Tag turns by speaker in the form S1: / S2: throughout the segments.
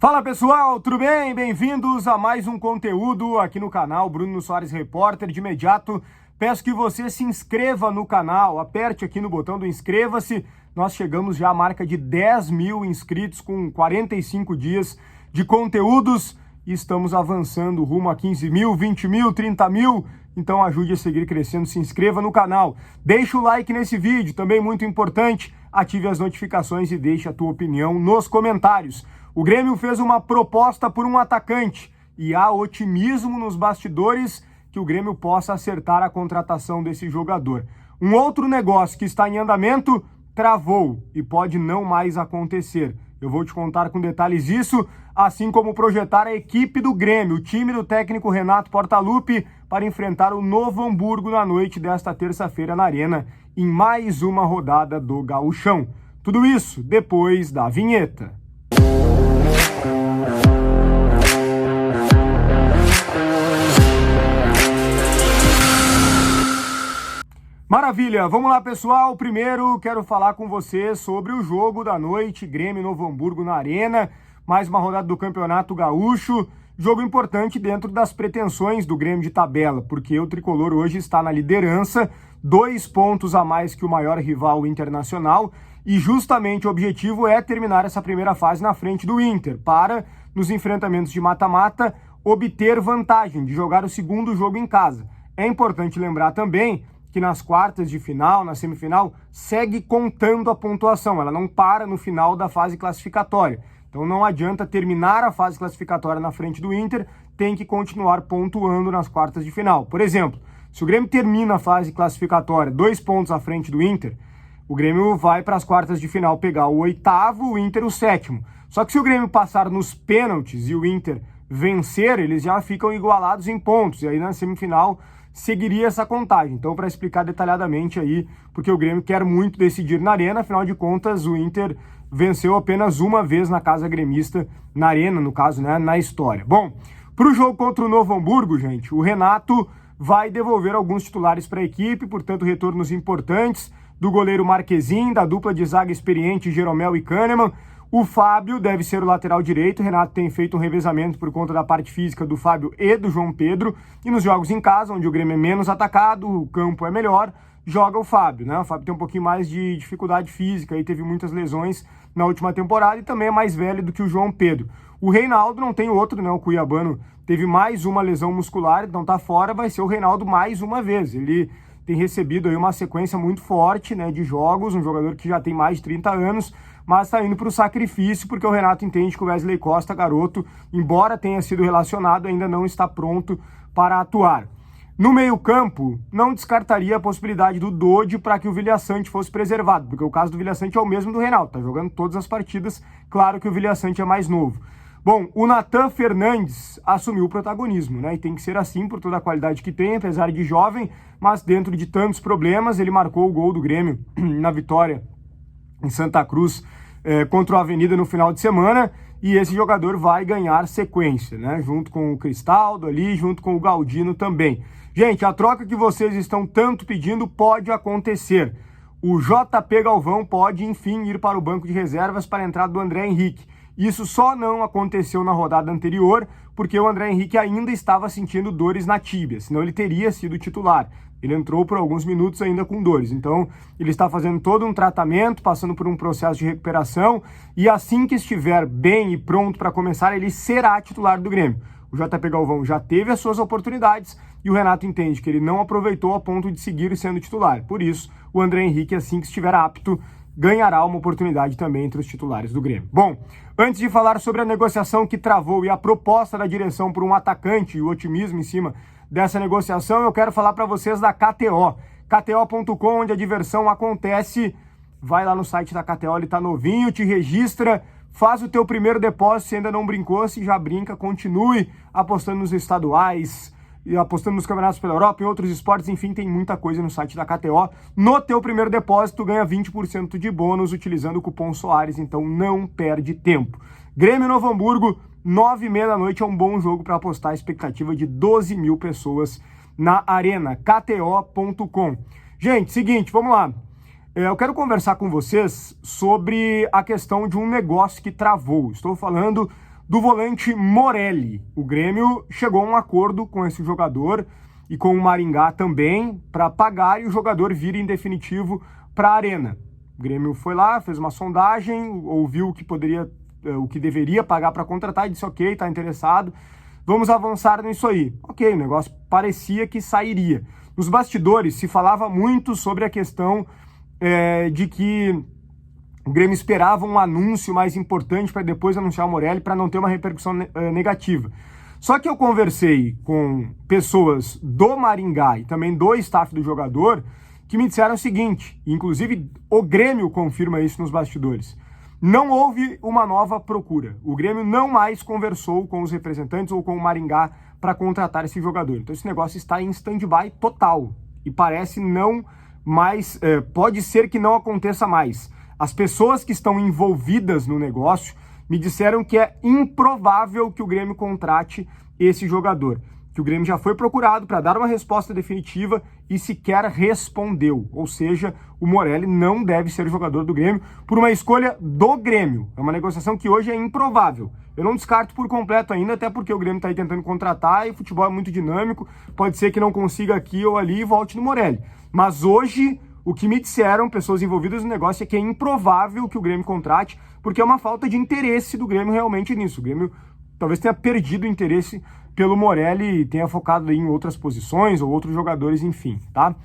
S1: Fala pessoal, tudo bem? Bem-vindos a mais um conteúdo aqui no canal Bruno Soares Repórter. De imediato, peço que você se inscreva no canal, aperte aqui no botão do inscreva-se. Nós chegamos já à marca de 10 mil inscritos com 45 dias de conteúdos e estamos avançando rumo a 15 mil, 20 mil, 30 mil. Então ajude a seguir crescendo, se inscreva no canal. Deixa o like nesse vídeo, também muito importante. Ative as notificações e deixe a tua opinião nos comentários. O Grêmio fez uma proposta por um atacante e há otimismo nos bastidores que o Grêmio possa acertar a contratação desse jogador. Um outro negócio que está em andamento travou e pode não mais acontecer. Eu vou te contar com detalhes isso, assim como projetar a equipe do Grêmio, o time do técnico Renato Portaluppi, para enfrentar o Novo Hamburgo na noite desta terça-feira na Arena, em mais uma rodada do Gauchão. Tudo isso depois da vinheta. Maravilha, vamos lá pessoal, primeiro quero falar com você sobre o jogo da noite, Grêmio Novo Hamburgo na Arena, mais uma rodada do Campeonato Gaúcho, jogo importante dentro das pretensões do Grêmio de tabela, porque o Tricolor hoje está na liderança, 2 pontos a mais que o maior rival Internacional, e justamente o objetivo é terminar essa primeira fase na frente do Inter, para, nos enfrentamentos de mata-mata, obter vantagem de jogar o segundo jogo em casa. É importante lembrar também que nas quartas de final, na semifinal, segue contando a pontuação, ela não para no final da fase classificatória. Então não adianta terminar a fase classificatória na frente do Inter, tem que continuar pontuando nas quartas de final. Por exemplo, se o Grêmio termina a fase classificatória 2 pontos à frente do Inter, o Grêmio vai para as quartas de final pegar o 8º, o Inter o 7º. Só que se o Grêmio passar nos pênaltis e o Inter vencer, eles já ficam igualados em pontos, e aí na semifinal seguiria essa contagem. Então, para explicar detalhadamente aí, porque o Grêmio quer muito decidir na Arena, afinal de contas, o Inter venceu apenas uma vez na casa gremista, na Arena, no caso, né, na história. Bom, para o jogo contra o Novo Hamburgo, gente, o Renato vai devolver alguns titulares para a equipe, portanto, retornos importantes do goleiro Marquezin, da dupla de zaga experiente Jeromel e Kahneman. O Fábio deve ser o lateral direito, o Renato tem feito um revezamento por conta da parte física do Fábio e do João Pedro, e nos jogos em casa, onde o Grêmio é menos atacado, o campo é melhor, joga o Fábio, né? O Fábio tem um pouquinho mais de dificuldade física, e teve muitas lesões na última temporada, e também é mais velho do que o João Pedro. O Reinaldo não tem outro, né? O cuiabano teve mais uma lesão muscular, então tá fora, vai ser o Reinaldo mais uma vez. Ele tem recebido aí uma sequência muito forte, né, de jogos, um jogador que já tem mais de 30 anos, mas está indo para o sacrifício, porque o Renato entende que o Wesley Costa, garoto, embora tenha sido relacionado, ainda não está pronto para atuar. No meio-campo, não descartaria a possibilidade do Dodi para que o Vilhaçante fosse preservado, porque o caso do Vilhaçante é o mesmo do Reinaldo, está jogando todas as partidas, claro que o Vilhaçante é mais novo. Bom, o Nathan Fernandes assumiu o protagonismo, né? E tem que ser assim por toda a qualidade que tem, apesar de jovem, mas dentro de tantos problemas, ele marcou o gol do Grêmio na vitória em Santa Cruz contra o Avenida no final de semana, e esse jogador vai ganhar sequência, né? Junto com o Cristaldo ali, junto com o Galdino também. Gente, a troca que vocês estão tanto pedindo pode acontecer. O JP Galvão pode, enfim, ir para o banco de reservas para a entrada do André Henrique. Isso só não aconteceu na rodada anterior, porque o André Henrique ainda estava sentindo dores na tíbia, senão ele teria sido titular. Ele entrou por alguns minutos ainda com dores, então ele está fazendo todo um tratamento, passando por um processo de recuperação, e assim que estiver bem e pronto para começar, ele será titular do Grêmio. O JP Galvão já teve as suas oportunidades e o Renato entende que ele não aproveitou a ponto de seguir sendo titular. Por isso, o André Henrique, assim que estiver apto, ganhará uma oportunidade também entre os titulares do Grêmio. Bom, antes de falar sobre a negociação que travou e a proposta da direção por um atacante e o otimismo em cima dessa negociação, eu quero falar para vocês da KTO. KTO.com, onde a diversão acontece. Vai lá no site da KTO, ele tá novinho, te registra, faz o teu primeiro depósito, se ainda não brincou, se já brinca, continue apostando nos estaduais, e apostando nos campeonatos pela Europa, em outros esportes, enfim, tem muita coisa no site da KTO. No teu primeiro depósito, ganha 20% de bônus utilizando o cupom Soares, então não perde tempo. Grêmio Novo Hamburgo, 9h30 da noite, é um bom jogo para apostar, a expectativa de 12 mil pessoas na Arena, KTO.com. Gente, seguinte, vamos lá. Eu quero conversar com vocês sobre a questão de um negócio que travou. Estou falando do volante Morelli. O Grêmio chegou a um acordo com esse jogador e com o Maringá também para pagar e o jogador vir em definitivo para a Arena. O Grêmio foi lá, fez uma sondagem, ouviu o que deveria pagar para contratar e disse ok, está interessado, vamos avançar nisso aí. Ok, o negócio parecia que sairia. Nos bastidores se falava muito sobre a questão de que o Grêmio esperava um anúncio mais importante para depois anunciar o Morelli para não ter uma repercussão negativa. Só que eu conversei com pessoas do Maringá e também do staff do jogador que me disseram o seguinte, inclusive o Grêmio confirma isso nos bastidores. Não houve uma nova procura. O Grêmio não mais conversou com os representantes ou com o Maringá para contratar esse jogador. Então esse negócio está em stand-by total e parece não mais, pode ser que não aconteça mais. As pessoas que estão envolvidas no negócio me disseram que é improvável que o Grêmio contrate esse jogador. Que o Grêmio já foi procurado para dar uma resposta definitiva e sequer respondeu. Ou seja, o Morelli não deve ser jogador do Grêmio por uma escolha do Grêmio. É uma negociação que hoje é improvável. Eu não descarto por completo ainda, até porque o Grêmio está aí tentando contratar e o futebol é muito dinâmico. Pode ser que não consiga aqui ou ali e volte no Morelli. Mas hoje, o que me disseram, pessoas envolvidas no negócio, é que é improvável que o Grêmio contrate, porque é uma falta de interesse do Grêmio realmente nisso. O Grêmio talvez tenha perdido o interesse pelo Morelli e tenha focado em outras posições ou outros jogadores, enfim, tá?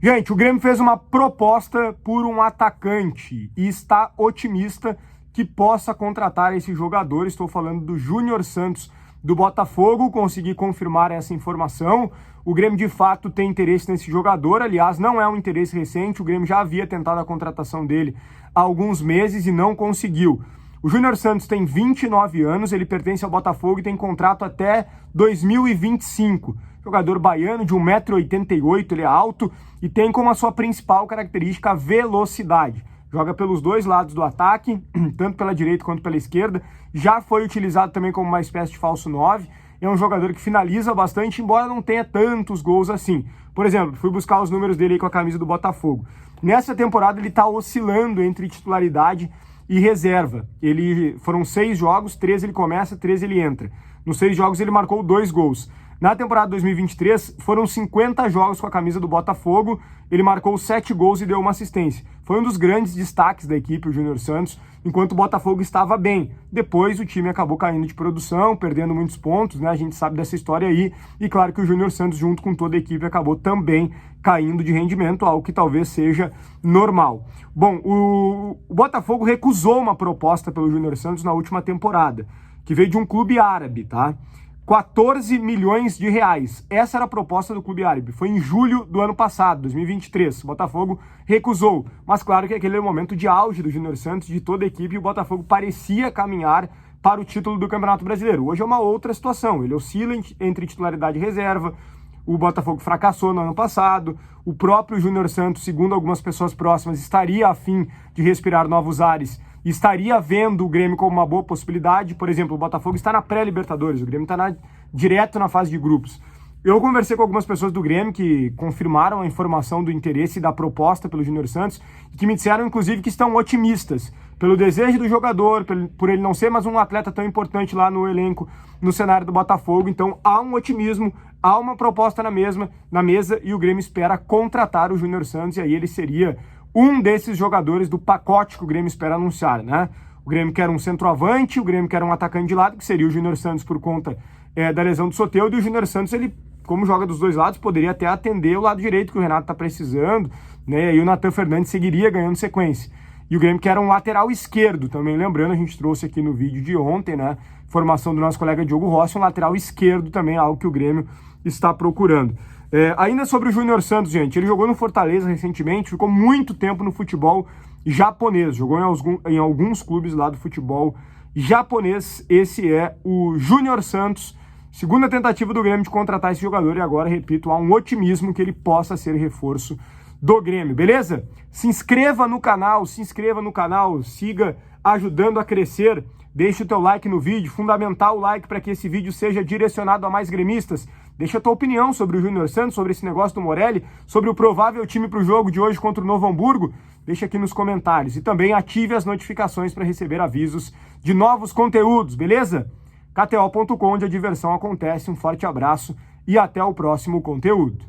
S1: Gente, o Grêmio fez uma proposta por um atacante e está otimista que possa contratar esse jogador. Estou falando do Júnior Santos do Botafogo, consegui confirmar essa informação. O Grêmio, de fato, tem interesse nesse jogador. Aliás, não é um interesse recente. O Grêmio já havia tentado a contratação dele há alguns meses e não conseguiu. O Júnior Santos tem 29 anos, ele pertence ao Botafogo e tem contrato até 2025. Jogador baiano de 1,88 m, ele é alto e tem como a sua principal característica a velocidade. Joga pelos dois lados do ataque, tanto pela direita quanto pela esquerda. Já foi utilizado também como uma espécie de falso 9. É um jogador que finaliza bastante, embora não tenha tantos gols assim. Por exemplo, fui buscar os números dele aí com a camisa do Botafogo. Nessa temporada ele está oscilando entre titularidade e reserva. Foram 6 jogos, 3 ele começa, 3 ele entra. Nos 6 jogos ele marcou 2 gols. Na temporada 2023, foram 50 jogos com a camisa do Botafogo, ele marcou 7 gols e deu uma assistência. Foi um dos grandes destaques da equipe, o Júnior Santos, enquanto o Botafogo estava bem. Depois o time acabou caindo de produção, perdendo muitos pontos, né? A gente sabe dessa história aí. E claro que o Júnior Santos, junto com toda a equipe, acabou também caindo de rendimento, algo que talvez seja normal. Bom, o Botafogo recusou uma proposta pelo Júnior Santos na última temporada, que veio de um clube árabe, tá? 14 milhões de reais. Essa era a proposta do clube árabe. Foi em julho do ano passado, 2023. O Botafogo recusou. Mas claro que aquele era o momento de auge do Júnior Santos, de toda a equipe, e o Botafogo parecia caminhar para o título do Campeonato Brasileiro. Hoje é uma outra situação. Ele oscila entre titularidade e reserva. O Botafogo fracassou no ano passado. O próprio Júnior Santos, segundo algumas pessoas próximas, estaria a fim de respirar novos ares. Estaria vendo o Grêmio como uma boa possibilidade. Por exemplo, o Botafogo está na pré-Libertadores, o Grêmio está direto na fase de grupos. Eu conversei com algumas pessoas do Grêmio que confirmaram a informação do interesse e da proposta pelo Júnior Santos e que me disseram, inclusive, que estão otimistas pelo desejo do jogador, por ele não ser mais um atleta tão importante lá no elenco, no cenário do Botafogo. Então há um otimismo, há uma proposta na mesa e o Grêmio espera contratar o Júnior Santos e aí ele seria um desses jogadores do pacote que o Grêmio espera anunciar, né? O Grêmio quer um centroavante, o Grêmio quer um atacante de lado, que seria o Júnior Santos por conta da lesão do Soteldo, e o Júnior Santos, ele, como joga dos dois lados, poderia até atender o lado direito que o Renato está precisando, né? E aí o Nathan Fernandes seguiria ganhando sequência. E o Grêmio quer um lateral esquerdo também, lembrando, a gente trouxe aqui no vídeo de ontem, né? Formação do nosso colega Diogo Rossi, um lateral esquerdo também, algo que o Grêmio está procurando. Ainda sobre o Júnior Santos, gente, ele jogou no Fortaleza recentemente, ficou muito tempo no futebol japonês, jogou em alguns clubes lá do futebol japonês. Esse é o Júnior Santos, segunda tentativa do Grêmio de contratar esse jogador e agora, repito, há um otimismo que ele possa ser reforço do Grêmio, beleza? Se inscreva no canal, siga ajudando a crescer, deixa o teu like no vídeo, fundamental o like para que esse vídeo seja direcionado a mais gremistas. Deixa a tua opinião sobre o Júnior Santos, sobre esse negócio do Morelli, sobre o provável time para o jogo de hoje contra o Novo Hamburgo. Deixa aqui nos comentários. E também ative as notificações para receber avisos de novos conteúdos, beleza? KTO.com, onde a diversão acontece. Um forte abraço e até o próximo conteúdo.